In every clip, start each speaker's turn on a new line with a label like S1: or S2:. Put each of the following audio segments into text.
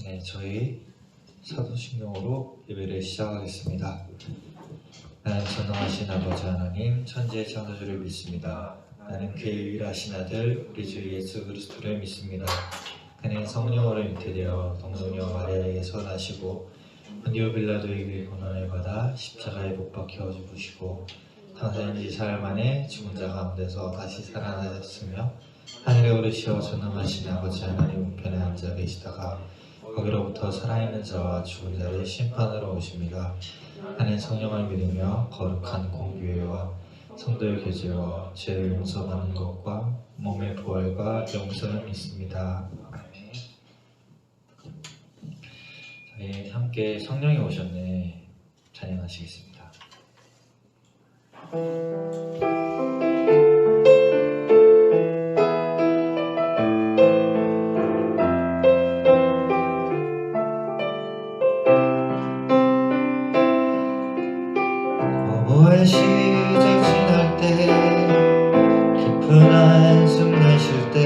S1: 네, 저희 사도신경으로 예배를 시작하겠습니다. 나는 전능하신 아버지 하나님, 천지의 창조주를 믿습니다. 나는 그의 유일하신 아들, 우리 주 예수 그리스도를 믿습니다. 그는 성령으로 잉태되어 동성녀 마리아에게서 나시고 본디오 빌라도에게 고난을 받아 십자가에 못 박혀 죽으시고 장사인 지 사흘 만에 죽은 자 가운데서 다시 살아나셨으며 하늘에 오르시어 전능하신 아버지 하나님 우편에 앉아 계시다가 거기로부터 살아있는 자와 죽은 자를 심판으로 오십니다. 나는 성령을 믿으며 거룩한 공교회와 성도의 교제와 죄를 용서받는 것과 몸의 부활과 영생을 믿습니다. 아멘. 저희 함께 성령이 오셨네 찬양하시겠습니다. 어머의 시절 지날 때 깊은 한숨 내쉴 때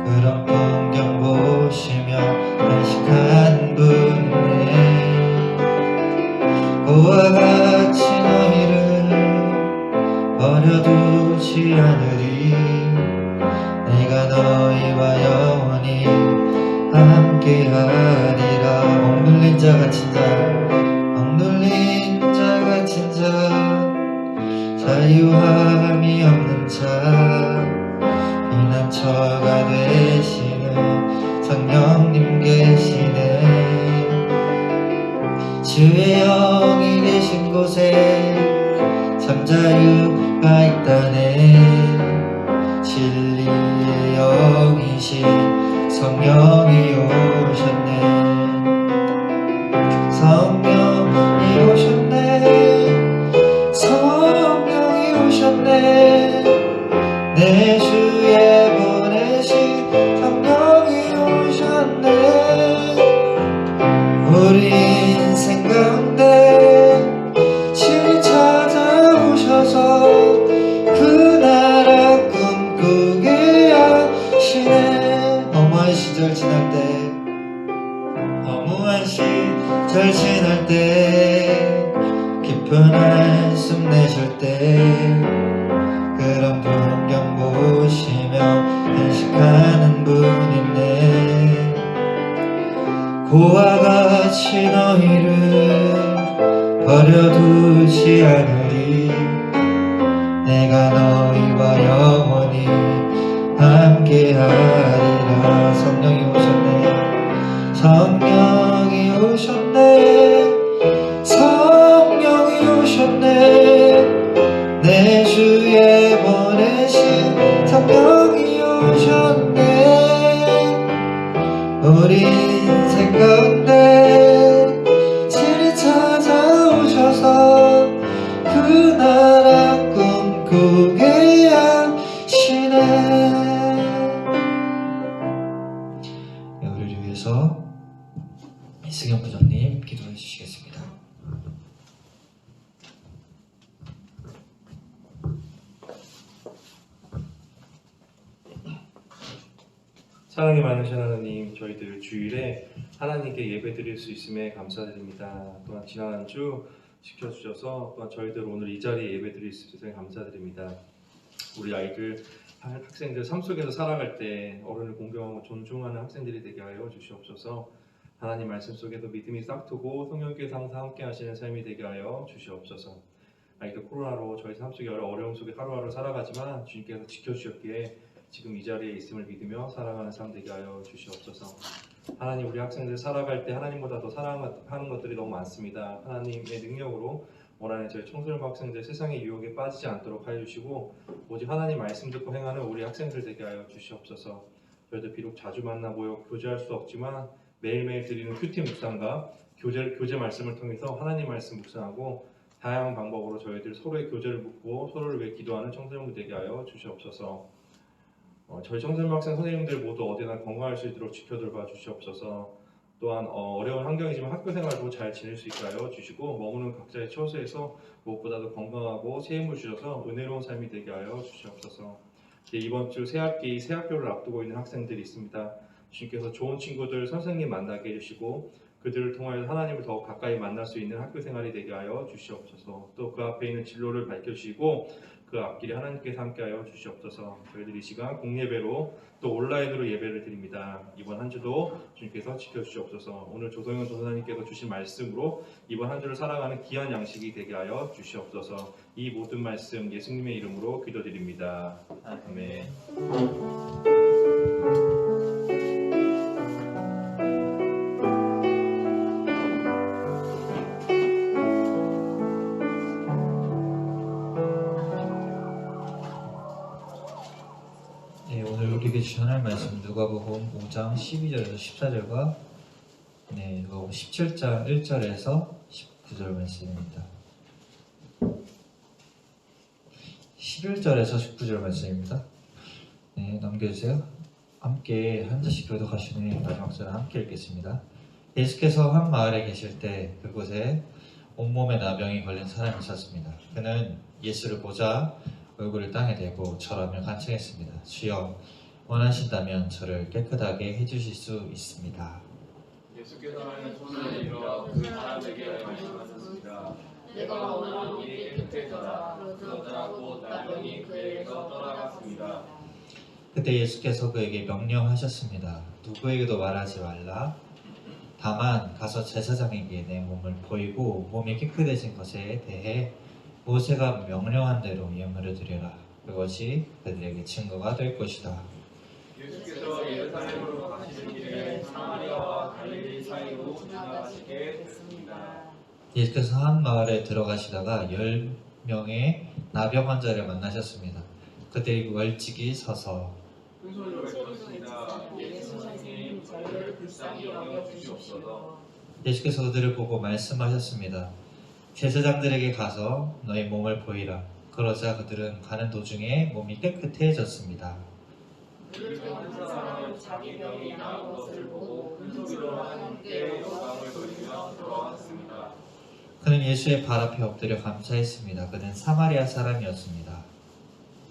S1: 그런 풍경 보시며 안식한 분이네. 그와 같이 너희를 버려두지 않으리. 내가 너희와 영원히 함께하리라. 억눌린 자 갇힌 자 억눌린 자 갇힌 자 자유함이 없는 자 피난처가 되시는 성령님 계시네. 주의 영이 계신 곳에 참 자유가 있다네. 진리의 영이신 성령이 오셨네. 성령이 오셨네. 성령이 오셨네. 내 주에 보내신 성령이 오셨네. 우리 인생 가운데 신이 찾아오셔서 그 나라 꿈꾸게 하시네. 허무한 시절 지날 때 허무한 시절 지날 때 깊은 한숨 내쉴 때 그런 풍경 보시며 안식하는 분 있네. 그와 같이 너희를 버려두지 않으리. 내가 너희와 영원히 함께하리라. 성령이 오셨네. 성령이 오셨네. 성령이 오셨네. 내 주에 보내신 성령이 오셨네. 우리 인생 가운데 진리 찾아오셔서 그 나라 꿈꾸게 하시네. 우리를 위해서 이승현 부장님 기도해 주시겠습니다.
S2: 사랑이 많으신 하나님, 저희들 주일에 하나님께 예배드릴 수 있음에 감사드립니다. 또한 지난 한 주 지켜주셔서 또한 저희들 오늘 이 자리에 예배드릴 수 있음에 감사드립니다. 우리 아이들, 학생들 삶 속에서 살아갈 때 어른을 공경하고 존중하는 학생들이 되게 하여 주시옵소서. 하나님 말씀 속에도 믿음이 싹트고 성령께서 항상 함께 하시는 삶이 되게 하여 주시옵소서. 아이들 코로나로 저희 삶 속에 어려움 속에 하루하루 살아가지만 주님께서 지켜주셨기에 지금 이 자리에 있음을 믿으며 살아가는 삶 되게 하여 주시옵소서. 하나님, 우리 학생들 살아갈 때 하나님보다 더 사랑하는 것들이 너무 많습니다. 하나님의 능력으로 올 한해 저희 청소년 학생들 세상의 유혹에 빠지지 않도록 하여 주시고 오직 하나님 말씀 듣고 행하는 우리 학생들 되게 하여 주시옵소서. 저희들 비록 자주 만나 모여 교제할 수 없지만 매일매일 드리는 큐티 묵상과 교제 말씀을 통해서 하나님 말씀 묵상하고 다양한 방법으로 저희들 서로의 교제를 묻고 서로를 위해 기도하는 청소년들 되게 하여 주시옵소서. 저희 청소년 학생 선생님들 모두 어디나 건강할 수 있도록 지켜돌봐 주시옵소서. 또한 어려운 환경이지만 학교 생활도 잘 지낼 수 있게 하여 주시고 머무는 각자의 처소에서 무엇보다도 건강하고 새 힘을 주셔서 은혜로운 삶이 되게 하여 주시옵소서. 이번 주 새학기 새 학교를 앞두고 있는 학생들이 있습니다. 주님께서 좋은 친구들, 선생님 만나게 해주시고 그들을 통하여 하나님을 더욱 가까이 만날 수 있는 학교 생활이 되게 하여 주시옵소서. 또 그 앞에 있는 진로를 밝혀주시고 그 앞길에 하나님께서 함께하여 주시옵소서. 저희들이 이 시간 공예배로 또 온라인으로 예배를 드립니다. 이번 한 주도 주님께서 지켜주시옵소서. 오늘 조성현 전사님께서 주신 말씀으로 이번 한 주를 살아가는 귀한 양식이 되게 하여 주시옵소서. 이 모든 말씀 예수님의 이름으로 기도드립니다. 아멘.
S1: 네, 오늘 우리에게 주신 하나님 말씀 누가복음 5장 12절에서 14절과 누가복음 17장 1절에서 19절 말씀입니다. 11절에서 19절 말씀입니다. 네, 넘겨주세요. 함께 한 절씩 교독하신 후에 마지막 절을 함께 읽겠습니다. 예수께서 한 마을에 계실 때 그곳에 온몸에 나병이 걸린 사람이 있었습니다. 그는 예수를 보자 얼굴을 땅에 대고 절하며 간청했습니다. 주여, 원하신다면 저를 깨끗하게 해주실 수 있습니다.
S3: 예수께서는 손을 들어 그 사람에게 말씀하셨습니다. 내가 원하노니 깨끗해져라. 그러자 곧 나병이 그에게서 떠나갔습니다.
S1: 그때 예수께서 그에게 명령하셨습니다. 누구에게도 말하지 말라. 다만 가서 제사장에게 내 몸을 보이고 몸이 깨끗해진 것에 대해 모세가 명령한 대로 예물을 드려라. 그것이 그들에게 증거가 될 것이다.
S3: 예수께서 예루살렘으로 가시는 길에 사마리아와 갈릴리 사이로 지나가시게 됐습니다.
S1: 예수께서 한 마을에 들어가시다가 10명의 나병 환자를 만나셨습니다. 그들이 멀찍이 서서
S3: 큰 소리로 외쳤습니다. 예수 선생님, 저희를 불쌍히 여겨 주시옵소서.
S1: 예수께서 그들을 보고 말씀하셨습니다. 제사장들에게 가서 너희 몸을 보이라. 그러자 그들은 가는 도중에 몸이 깨끗해졌습니다.
S3: 그들중 한 사람은 자기 병이 나은 것을 보고 큰 소리로 하나님께 영광을 돌리며 돌아왔습니다.
S1: 그는 예수의 발 앞에 엎드려 감사했습니다. 그는 사마리아 사람이었습니다.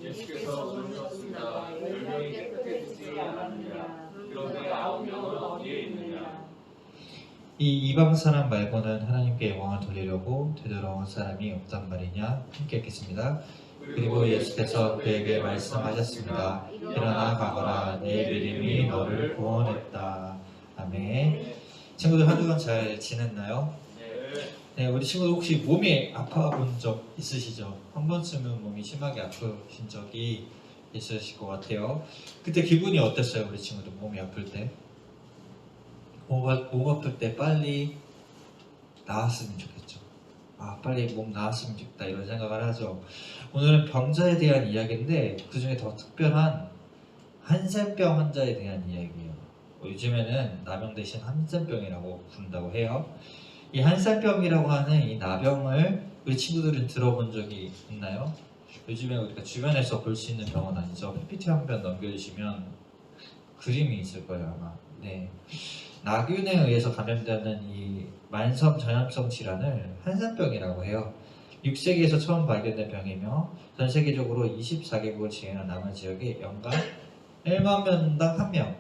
S3: 예수께서 물으셨습니다. 10명이 깨끗해지지 않았느냐? 그런데 9명은 어디에 있느냐?
S1: 이 이방 사람 말고는 하나님께 영광을 돌리려고 되돌아온 사람이 없단 말이냐? 함께 읽겠습니다. 그리고 예수께서 그에게 말씀하셨습니다. 일어나 가거라. 내 믿음이 너를 구원했다. 아멘. 친구들 한 주간 잘 지냈나요? 네, 우리 친구들 혹시 몸이 아파본 적 있으시죠? 한 번쯤은 몸이 심하게 아프신 적이 있으실 것 같아요. 그때 기분이 어땠어요? 우리 친구들 몸이 아플 때? 몸 아플 때 빨리 나았으면 좋겠죠. 빨리 몸 나았으면 좋겠다 이런 생각을 하죠. 오늘은 병자에 대한 이야기인데 그 중에 더 특별한 한센병 환자에 대한 이야기예요. 요즘에는 나병 대신 한센병이라고 부른다고 해요. 이 한센병이라고 하는 이 나병을 우리 친구들은 들어본 적이 있나요? 요즘에 우리가 주변에서 볼 수 있는 병은 아니죠. PPT 한 번 넘겨주시면 그림이 있을 거예요 아마. 네. 나균에 의해서 감염되는 이 만성 전염성 질환을 한센병이라고 해요. 6세기에서 처음 발견된 병이며 전 세계적으로 24개국을 지행한 남은 지역에 연간 1만 명당 1명,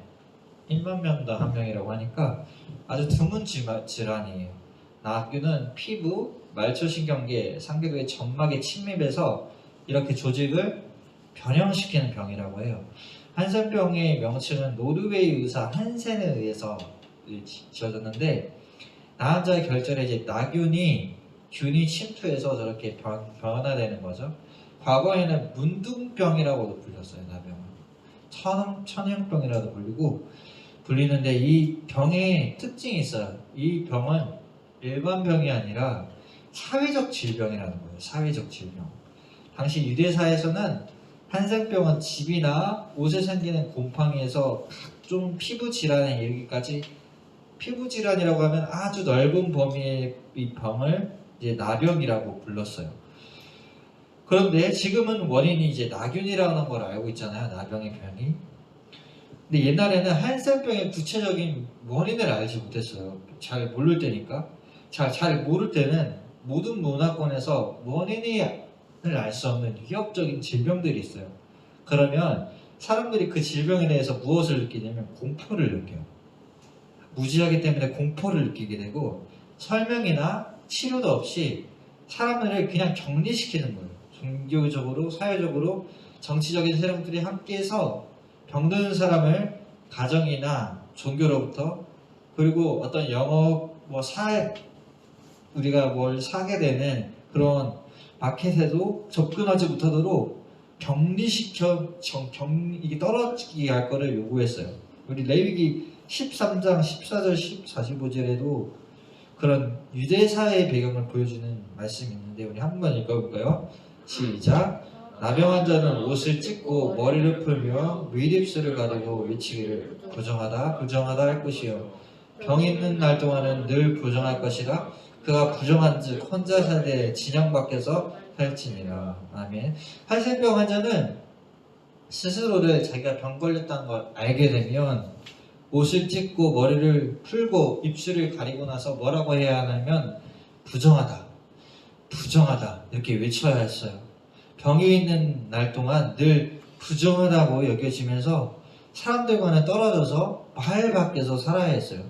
S1: 1만 명당 1명이라고 하니까 아주 드문 질환이에요. 나균은 피부, 말초신경계, 상대부의 점막에 침입해서 이렇게 조직을 변형시키는 병이라고 해요. 한센병의 명칭은 노르웨이 의사 한센에 의해서 지어졌는데 나환자의 결절에 이제 균이 침투해서 저렇게 변화되는 거죠. 과거에는 문둥병이라고도 불렸어요. 나병은 천형병이라도 불리는데 이 병에 특징이 있어요. 이 병은 일반 병이 아니라 사회적 질병이라는 거예요. 사회적 질병. 당시 유대사에서는 한센병은 집이나 옷에 생기는 곰팡이에서 각종 피부 질환에 이르기까지 피부 질환이라고 하면 아주 넓은 범위의 이 병을 이제 나병이라고 불렀어요. 그런데 지금은 원인이 이제 나균이라는 걸 알고 있잖아요. 나병의 병이. 근데 옛날에는 한센병의 구체적인 원인을 알지 못했어요. 잘 모를 때니까. 잘 모를 때는 모든 문화권에서 원인을 알 수 없는 위협적인 질병들이 있어요. 그러면 사람들이 그 질병에 대해서 무엇을 느끼냐면 공포를 느껴요. 무지하기 때문에 공포를 느끼게 되고 설명이나 치료도 없이 사람들을 그냥 격리시키는 거예요. 종교적으로, 사회적으로, 정치적인 세력들이 함께해서 병드는 사람을 가정이나 종교로부터 그리고 어떤 영업, 우리가 뭘 사게 되는 그런 마켓에도 접근하지 못하도록 이게 떨어지게 할 거를 요구했어요. 우리 레위기 13장 14절 45절에도 그런 유대사의 배경을 보여주는 말씀이 있는데 우리 한번 읽어볼까요? 시작. 나병한 자는 옷을 찢고 머리를 풀며 윗입술을 가리고 외치기를 부정하다 부정하다 할 것이요 병 있는 날 동안은 늘 부정할 것이라 그가 부정한즉 혼자 사되 진영 밖에서 살지니라. 아멘. 한센병 환자는 스스로를 자기가 병 걸렸다는 걸 알게 되면 옷을 찢고 머리를 풀고 입술을 가리고 나서 뭐라고 해야 하냐면 부정하다 부정하다 이렇게 외쳐야 했어요. 병이 있는 날 동안 늘 부정하다고 여겨지면서 사람들과는 떨어져서 마을 밖에서 살아야 했어요.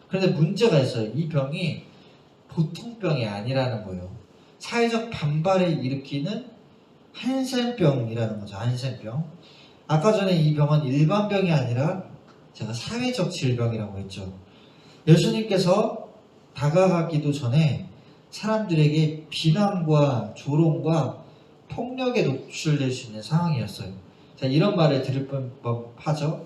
S1: 그런데 문제가 있어요. 이 병이 보통 병이 아니라는 거예요. 사회적 반발을 일으키는 한센병이라는 거죠. 한센병. 아까 전에 이 병은 일반 병이 아니라 제가 사회적 질병이라고 했죠. 예수님께서 다가가기도 전에 사람들에게 비난과 조롱과 폭력에 노출될 수 있는 상황이었어요. 자, 이런 말을 들을 법하죠.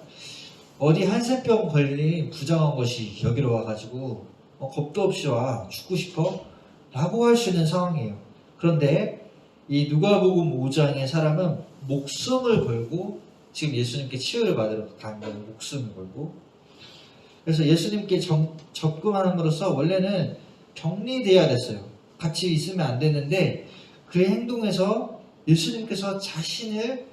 S1: 어디 한센병 걸린 부정한 것이 여기로 와가지고 겁도 없이 와 죽고 싶어? 라고 할 수 있는 상황이에요. 그런데 이 누가복음 5장의 사람은 목숨을 걸고 지금 예수님께 치유를 받으러 간 거예요. 목숨을 걸고. 그래서 예수님께 접근함으로써 원래는 격리돼야 됐어요. 같이 있으면 안 됐는데 그 행동에서 예수님께서 자신을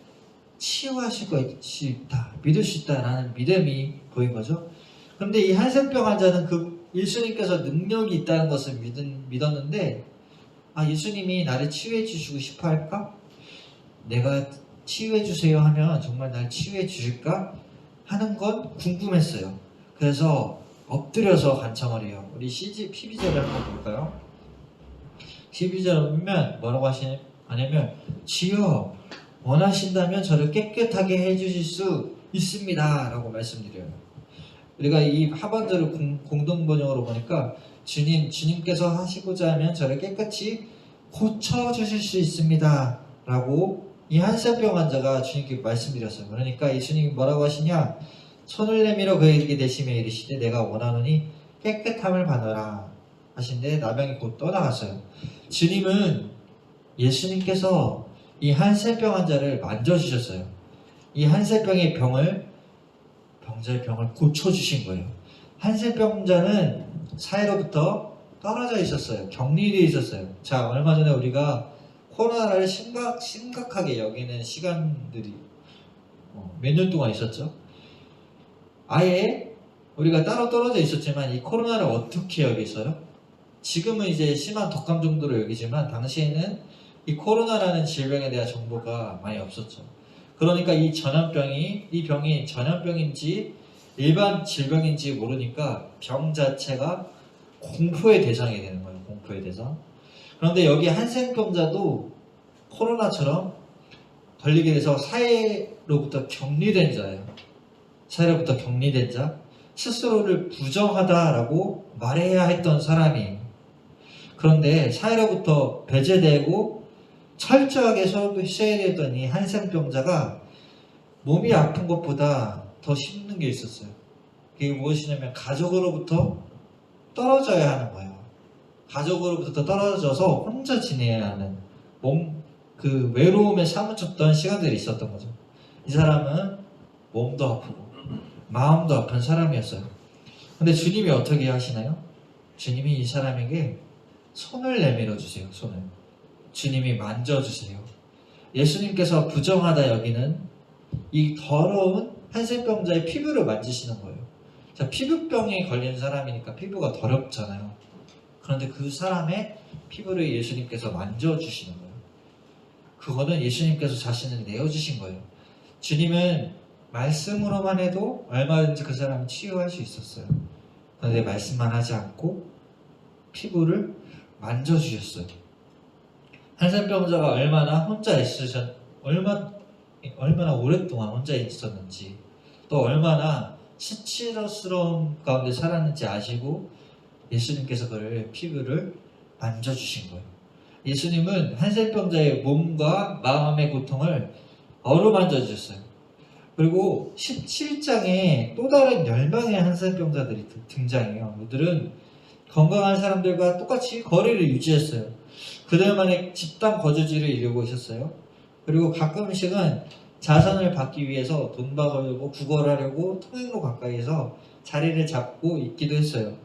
S1: 치유하실 수 있다, 믿을 수 있다라는 믿음이 보인 거죠. 그런데 이 한센병 환자는 그 예수님께서 능력이 있다는 것을 믿었는데 예수님이 나를 치유해 주시고 싶어 할까? 내가 치유해 주세요 하면 정말 날 치유해 주실까? 하는 건 궁금했어요. 그래서 엎드려서 간청을 해요. 우리 12절을 한번 볼까요? 12절을 보면 뭐라고 하냐면 주여 원하신다면 저를 깨끗하게 해주실 수 있습니다 라고 말씀드려요. 우리가 이 하반절을 공동번역으로 보니까 주님께서 하시고자 하면 저를 깨끗이 고쳐주실 수 있습니다 라고 이 한센병 환자가 주님께 말씀드렸어요. 그러니까 예수님이 뭐라고 하시냐, 손을 내밀어 그에게 대시며 이르시되 내가 원하노니 깨끗함을 받아라 하신데 나병이 곧 떠나갔어요. 주님은 예수님께서 이 한센병 환자를 만져주셨어요. 이 한센병의 병자의 병을 고쳐주신 거예요. 한센병자는 사회로부터 떨어져 있었어요. 격리되어 있었어요. 자, 얼마 전에 우리가 코로나를 심각하게 여기는 시간들이 몇 년 동안 있었죠. 아예 우리가 따로 떨어져 있었지만 이 코로나를 어떻게 여기서요? 지금은 이제 심한 독감 정도로 여기지만 당시에는 이 코로나라는 질병에 대한 정보가 많이 없었죠. 그러니까 이 병이 전염병인지 일반 질병인지 모르니까 병 자체가 공포의 대상이 되는 거예요. 공포의 대상. 그런데 여기 한센병자도 코로나처럼 걸리게 돼서 사회로부터 격리된 자예요. 사회로부터 격리된 자, 스스로를 부정하다라고 말해야 했던 사람이에요. 그런데 사회로부터 배제되고 철저하게 쉬어야 되던 이 한센병자가 몸이 아픈 것보다 더 힘든 게 있었어요. 그게 무엇이냐면 가족으로부터 떨어져야 하는 거예요. 가족으로부터 떨어져서 혼자 지내야 하는 그 외로움에 사무쳤던 시간들이 있었던 거죠. 이 사람은 몸도 아프고 마음도 아픈 사람이었어요. 근데 주님이 어떻게 하시나요? 주님이 이 사람에게 손을 내밀어 주세요. 손을. 주님이 만져주세요. 예수님께서 부정하다 여기는 이 더러운 한센병자의 피부를 만지시는 거예요. 자, 피부병에 걸린 사람이니까 피부가 더럽잖아요. 그런데 그 사람의 피부를 예수님께서 만져주시는 거예요. 그거는 예수님께서 자신을 내어주신 거예요. 주님은 말씀으로만 해도 얼마든지 그 사람을 치유할 수 있었어요. 그런데 말씀만 하지 않고 피부를 만져주셨어요. 한센병자가 얼마나 오랫동안 혼자 있었는지, 또 얼마나 수치스러운 가운데 살았는지 아시고 예수님께서 그를 피부를 만져주신 거예요. 예수님은 한센병자의 몸과 마음의 고통을 어루만져 주셨어요. 그리고 17장에 또 다른 10명의 한센병자들이 등장해요. 이들은 건강한 사람들과 똑같이 거리를 유지했어요. 그들만의 집단 거주지를 이루고 있었어요. 그리고 가끔씩은 자선을 받기 위해서 돈 받으려고 구걸하려고 통행로 가까이서 자리를 잡고 있기도 했어요.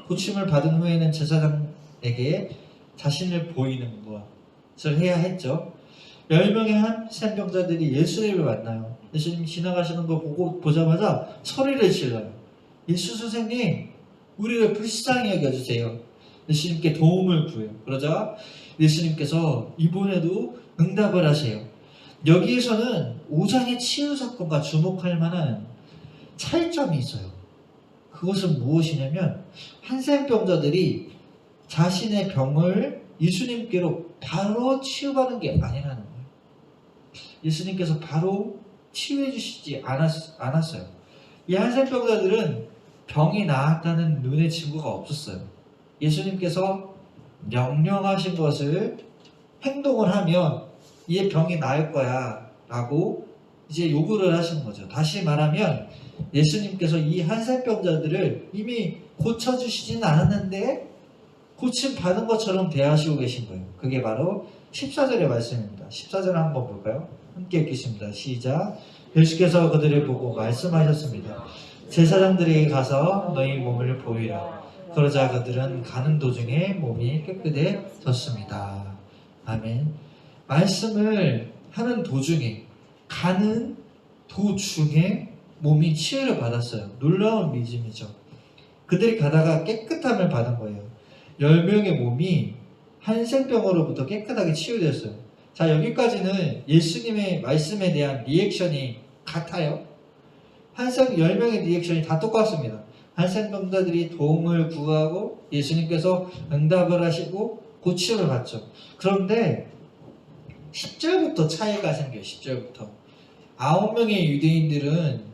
S1: 고침을 받은 후에는 제사장에게 자신을 보이는 것을 해야 했죠. 10명의 한센병자들이 예수님을 만나요. 예수님이 지나가시는 거 보자마자 소리를 질러요. 예수 선생님, 우리를 불쌍히 여겨주세요. 예수님께 도움을 구해요. 그러자 예수님께서 이번에도 응답을 하세요. 여기에서는 5장의 치유 사건과 주목할 만한 차이점이 있어요. 그것은 무엇이냐면 한센병자들이 자신의 병을 예수님께로 바로 치유받은 게 아니라는 거예요. 예수님께서 바로 치유해 주시지 않았어요. 이 한센병자들은 병이 나았다는 눈의 증거가 없었어요. 예수님께서 명령하신 것을 행동을 하면 이 병이 나을 거야 라고 이제 요구를 하시는 거죠. 다시 말하면 예수님께서 이 한센병자들을 이미 고쳐주시진 않았는데 고침 받은 것처럼 대하시고 계신 거예요. 그게 바로 14절의 말씀입니다. 14절 한번 볼까요? 함께 읽겠습니다. 시작. 예수께서 그들을 보고 말씀하셨습니다. 제사장들에게 가서 너희 몸을 보이라. 그러자 그들은 가는 도중에 몸이 깨끗해졌습니다. 아멘. 말씀을 하는 도중에, 가는 도중에 몸이 치유를 받았어요. 놀라운 믿음이죠. 그들이 가다가 깨끗함을 받은 거예요. 10명의 몸이 한센병으로부터 깨끗하게 치유되었어요. 자, 여기까지는 예수님의 말씀에 대한 리액션이 같아요. 10명의 리액션이 다 똑같습니다. 한센병자들이 도움을 구하고 예수님께서 응답을 하시고 고침을 받죠. 그런데 10절부터 차이가 생겨요. 10절부터 9명의 유대인들은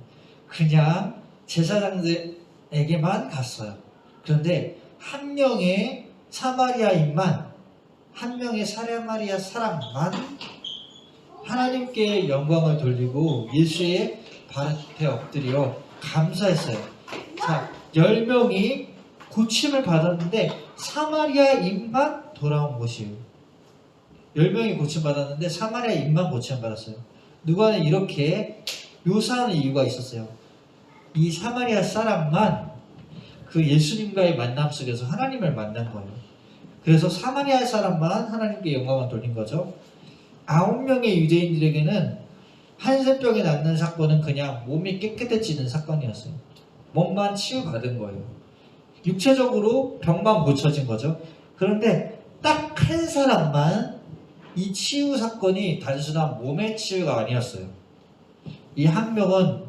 S1: 그냥 제사장들에게만 갔어요. 그런데 한 명의 사마리아인만, 한 명의 사마리아 사람만 하나님께 영광을 돌리고 예수의 발 앞에 엎드려 감사했어요. 자, 10명이 고침을 받았는데 사마리아인만 돌아온 것이에요. 10명이 고침받았는데 사마리아인만 고침받았어요. 누가는 이렇게 묘사하는 이유가 있었어요. 이 사마리아 사람만 그 예수님과의 만남 속에서 하나님을 만난 거예요. 그래서 사마리아 사람만 하나님께 영광을 돌린 거죠. 9명의 유대인들에게는 한센병이 낫는 사건은 그냥 몸이 깨끗해지는 사건이었어요. 몸만 치유받은 거예요. 육체적으로 병만 고쳐진 거죠. 그런데 딱 한 사람만 이 치유 사건이 단순한 몸의 치유가 아니었어요. 이 한 명은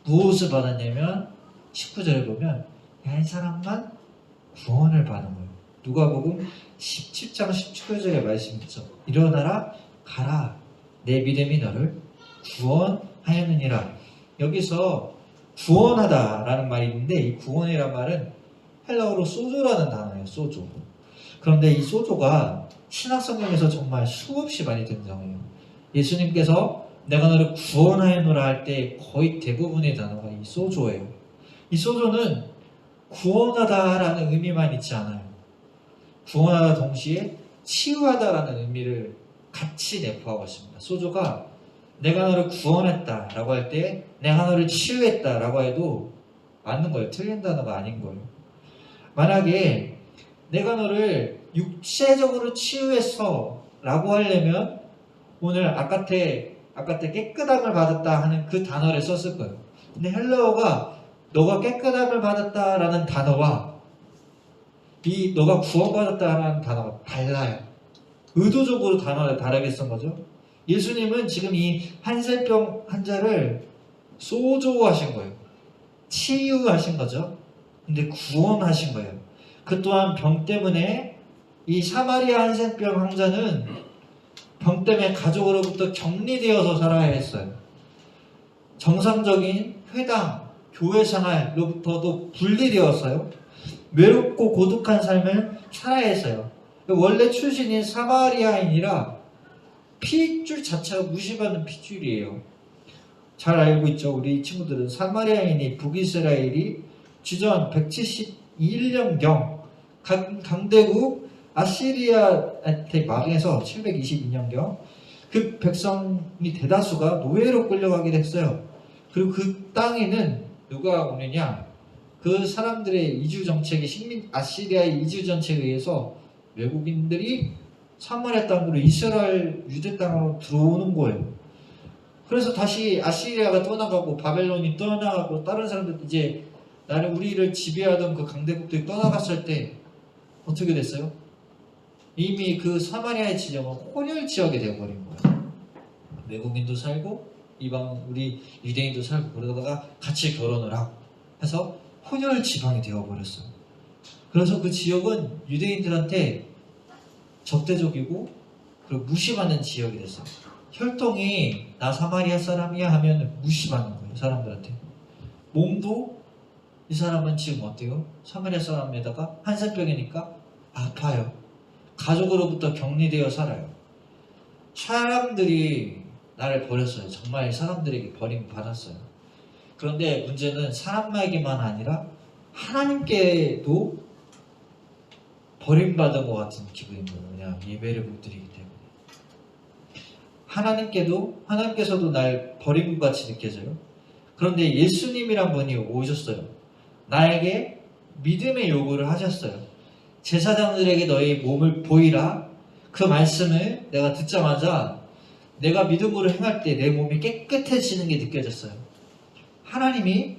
S1: 무엇을 받았냐면 19절에 보면 한 사람만 구원을 받은 거예요. 누가복음 17장 19절의 말씀 있죠. 일어나라 가라 내 믿음이 너를 구원하였느니라. 여기서 구원하다라는 말이 있는데 이 구원이란 말은 헬라어로 소조라는 단어예요. 소조. 그런데 이 소조가 신약성경에서 정말 수없이 많이 등장해요. 예수님께서 내가 너를 구원하였노라 할 때 거의 대부분의 단어가 이 소조예요. 이 소조는 구원하다라는 의미만 있지 않아요. 구원하다 동시에 치유하다라는 의미를 같이 내포하고 있습니다. 소조가 내가 너를 구원했다 라고 할 때 내가 너를 치유했다 라고 해도 맞는 거예요. 틀린 단어가 아닌 거예요. 만약에 내가 너를 육체적으로 치유했어 라고 하려면 오늘 아까 때 깨끗함을 받았다 하는 그 단어를 썼을 거예요. 근데 헬라어가 너가 깨끗함을 받았다 라는 단어와 이 너가 구원받았다 라는 단어가 달라요. 의도적으로 단어를 다르게 쓴 거죠. 예수님은 지금 이 한센병 환자를 소조하신 거예요. 치유하신 거죠. 근데 구원하신 거예요. 그 또한 병 때문에 이 사마리아 한센병 환자는 병 때문에 가족으로부터 격리되어서 살아야 했어요. 정상적인 회당, 교회 생활로부터도 분리되었어요. 외롭고 고독한 삶을 살아야 했어요. 원래 출신인 사마리아인이라 핏줄 자체가 무시받는 핏줄이에요. 잘 알고 있죠. 우리 친구들은 사마리아인이 북이스라엘이 주전 171년경 강대국 아시리아한테 망해서 722년경 그 백성이 대다수가 노예로 끌려가게 됐어요. 그리고 그 땅에는 누가 오느냐? 그 사람들의 이주 정책이 아시리아의 이주 정책에 의해서 외국인들이 사마리아 땅으로 이스라엘 유대 땅으로 들어오는 거예요. 그래서 다시 아시리아가 떠나가고 바벨론이 떠나가고 다른 사람들 이제 나는 우리를 지배하던 그 강대국들이 떠나갔을 때 어떻게 됐어요? 이미 그 사마리아의 지역은 혼혈 지역이 되어버린 거예요. 외국인도 살고 이방 우리 유대인도 살고 그러다가 같이 결혼을 하고 해서 혼혈 지방이 되어버렸어요. 그래서 그 지역은 유대인들한테 적대적이고 그리고 무시받는 지역이 됐어요. 혈통이 나 사마리아 사람이야 하면 무시받는 거예요. 사람들한테. 몸도 이 사람은 지금 어때요? 사마리아 사람에다가 한센병이니까 아파요. 가족으로부터 격리되어 살아요. 사람들이 나를 버렸어요. 정말 사람들에게 버림을 받았어요. 그런데 문제는 사람에게만 아니라 하나님께도 버림받은 것 같은 기분인 거예요. 그냥 예배를 못 드리기 때문에. 하나님께서도 날 버린 것 같이 느껴져요. 그런데 예수님이란 분이 오셨어요. 나에게 믿음의 요구를 하셨어요. 제사장들에게 너희 몸을 보이라. 그 말씀을 내가 듣자마자 내가 믿음으로 행할 때 내 몸이 깨끗해지는 게 느껴졌어요. 하나님이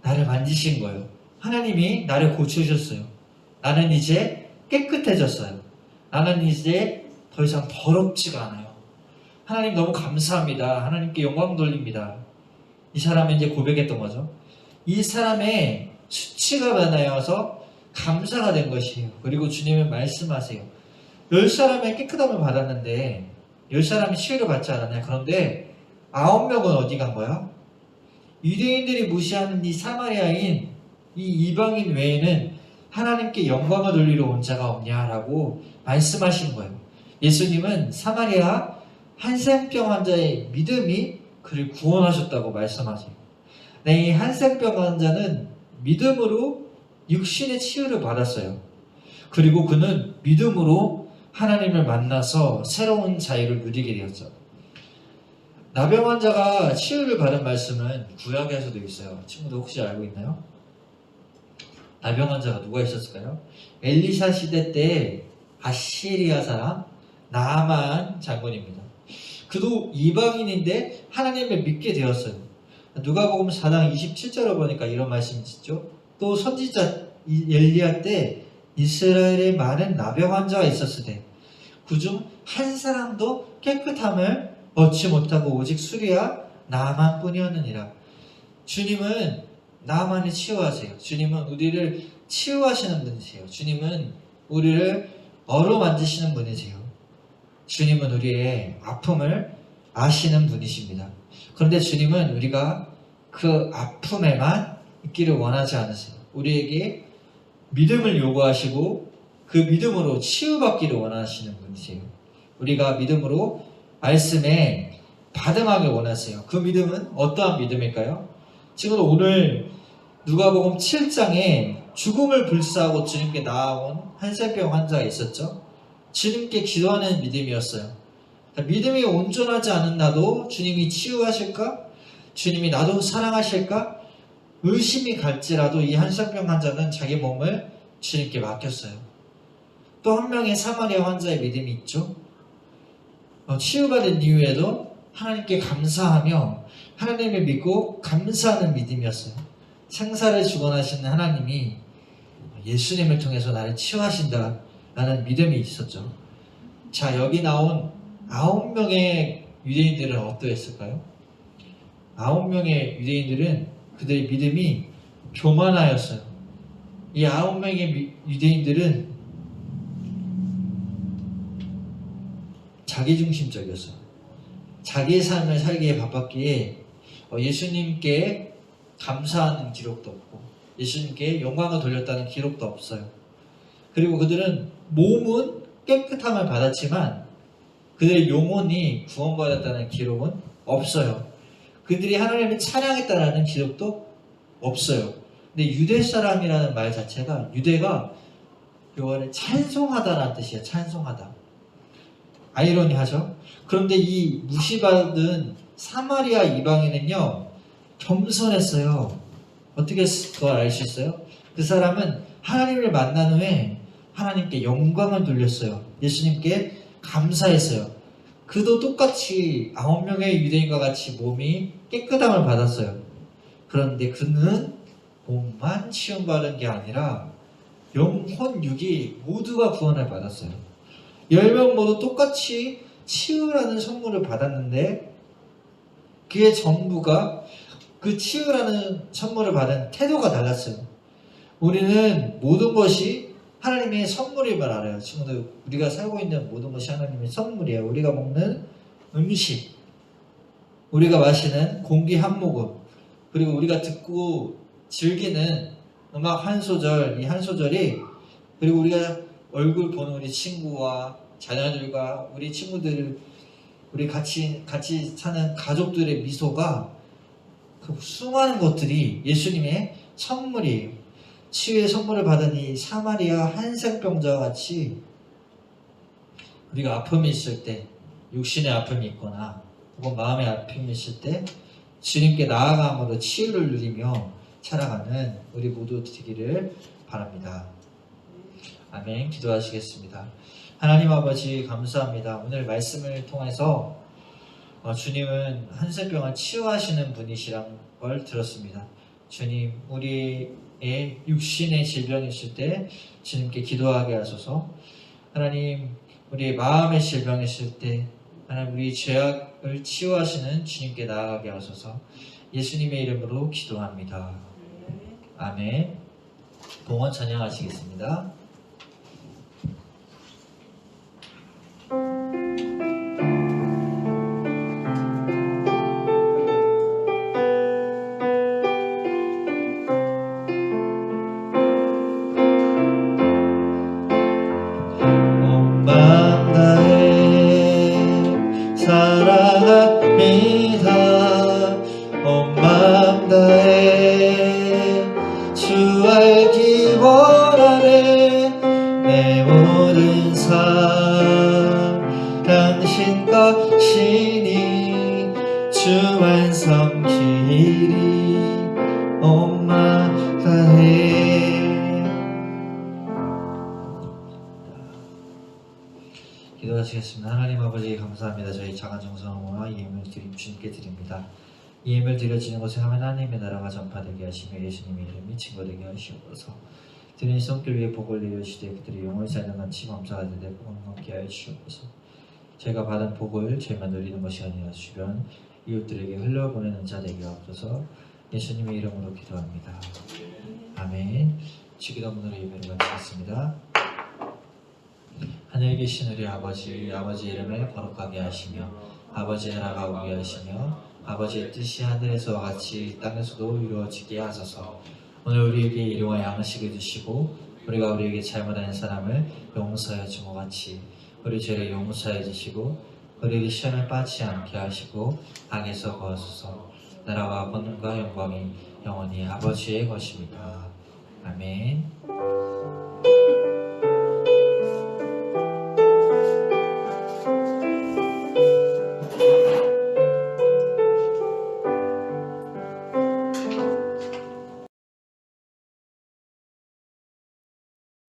S1: 나를 만지신 거예요. 하나님이 나를 고쳐주셨어요. 나는 이제 깨끗해졌어요. 나는 이제 더 이상 더럽지가 않아요. 하나님 너무 감사합니다. 하나님께 영광 돌립니다. 이 사람은 이제 고백했던 거죠. 이 사람의 수치가 많아서 감사가 된 것이에요. 그리고 주님은 말씀하세요. 10사람의 깨끗함을 받았는데 10사람이 치유를 받지 않았냐. 그런데 9명은 어디 간 거야? 유대인들이 무시하는 이 사마리아인 이 이방인 외에는 하나님께 영광을 돌리러 온 자가 없냐라고 말씀하시는 거예요. 예수님은 사마리아 한센병 환자의 믿음이 그를 구원하셨다고 말씀하세요. 네, 이 한센병 환자는 믿음으로 육신의 치유를 받았어요. 그리고 그는 믿음으로 하나님을 만나서 새로운 자유를 누리게 되었죠. 나병 환자가 치유를 받은 말씀은 구약에서도 있어요. 친구들 혹시 알고 있나요? 나병 환자가 누가 있었을까요? 엘리사 시대 때 아시리아 사람 나아만 장군입니다. 그도 이방인인데 하나님을 믿게 되었어요. 누가복음 4장 27절을 보니까 이런 말씀이 있죠. 또 선지자 엘리야 때 이스라엘에 많은 나병 환자가 있었으되 그중 한 사람도 깨끗함을 얻지 못하고 오직 수리야 나만 뿐이었느니라. 주님은 나만을 치유하세요. 주님은 우리를 치유하시는 분이세요. 주님은 우리를 어루만지시는 분이세요. 주님은 우리의 아픔을 아시는 분이십니다. 그런데 주님은 우리가 그 아픔에만 있기를 원하지 않으세요. 우리에게 믿음을 요구하시고 그 믿음으로 치유받기를 원하시는 분이세요. 우리가 믿음으로 말씀에 받음하길 원하세요. 그 믿음은 어떠한 믿음일까요? 지금 오늘 누가복음 7장에 죽음을 불사하고 주님께 나아온 한센병 환자가 있었죠. 주님께 기도하는 믿음이었어요. 믿음이 온전하지 않은 나도 주님이 치유하실까? 주님이 나도 사랑하실까? 의심이 갈지라도 이 한센병 환자는 자기 몸을 주님께 맡겼어요. 또 한 명의 사마리아 환자의 믿음이 있죠. 치유받은 이후에도 하나님께 감사하며 하나님을 믿고 감사하는 믿음이었어요. 생사를 주관하시는 하나님이 예수님을 통해서 나를 치유하신다라는 믿음이 있었죠. 자, 여기 나온 9명의 유대인들은 어떠했을까요? 9명의 유대인들은 그들의 믿음이 교만하였어요. 이 9명의 유대인들은 자기중심적이었어요. 자기의 삶을 살기에 바빴기에 예수님께 감사하는 기록도 없고 예수님께 영광을 돌렸다는 기록도 없어요. 그리고 그들은 몸은 깨끗함을 받았지만 그들의 영혼이 구원받았다는 기록은 없어요. 그들이 하나님을 찬양했다는 기록도 없어요. 근데 유대 사람이라는 말 자체가 유대가 요한을 찬송하다라는 뜻이에요. 찬송하다. 아이러니하죠? 그런데 이 무시받은 사마리아 이방인은요 겸손했어요. 어떻게 그걸 알 수 있어요? 그 사람은 하나님을 만난 후에 하나님께 영광을 돌렸어요. 예수님께 감사했어요. 그도 똑같이 9명의 유대인과 같이 몸이 깨끗함을 받았어요. 그런데 그는 몸만 치유받은 게 아니라 영혼, 육이 모두가 구원을 받았어요. 10명 모두 똑같이 치유라는 선물을 받았는데 그의 전부가 그 치유라는 선물을 받은 태도가 달랐어요. 우리는 모든 것이 하나님의 선물임을 알아요. 친구들, 우리가 살고 있는 모든 것이 하나님의 선물이에요. 우리가 먹는 음식, 우리가 마시는 공기 한 모금, 그리고 우리가 듣고 즐기는 음악 한 소절, 이 한 소절이, 그리고 우리가 얼굴 보는 우리 친구와 자녀들과 우리 친구들, 우리 같이 사는 가족들의 미소가 그 수많은 것들이 예수님의 선물이에요. 치유의 선물을 받은 이 사마리아 한센병자와 같이 우리가 아픔이 있을 때, 육신의 아픔이 있거나 혹은 마음의 아픔이 있을 때 주님께 나아감으로 치유를 누리며 살아가는 우리 모두 되기를 바랍니다. 아멘. 기도하시겠습니다. 하나님 아버지 감사합니다. 오늘 말씀을 통해서 주님은 한센병을 치유하시는 분이시란 걸 들었습니다. 주님, 우리의 육신의 질병이 있을 때 주님께 기도하게 하소서. 하나님, 우리의 마음의 질병이 있을 때 하나님, 우리 죄악을 치유하시는 주님께 나아가게 하소서. 예수님의 이름으로 기도합니다. 아멘. 봉헌 찬양하시겠습니다. 기도하시겠습니다. 하나님 아버지 감사합니다. 저희 작은 정성과 이 예물 주님께 드립니다. 이 예물 드려지는 곳에 하나님의 나라가 전파되게 하시며 예수님의 이름이 증거되게 하시옵소서. 드린 손길 위에 복을 내려주시되 그들이 영원히 사는 같이 감사가 되되 복을 얻게 하여 주옵소서. 저희가 받은 복을 저희만 누리는 것이 아니라 주변 이웃들에게 흘려보내는 자 되게 하옵소서. 예수님의 이름으로 기도합니다. 아멘. 주기도문으로 예배를 마치겠습니다. 하늘에 계신 우리 아버지, 아버지의 이름을 거룩하게 하시며 아버지의 나라가 오게 하시며 아버지의 뜻이 하늘에서와 같이 땅에서도 이루어지게 하소서. 오늘 우리에게 일용할 양식을 주시고 우리가 우리에게 잘못한 사람을 용서하여 준 것 같이 우리 죄를 용서해 주시고 우리에게 시험에 빠지지 않게 하시고 악에서 구하소서. 나라와 권능과 영광이 영원히 아버지의 것입니다. 아멘.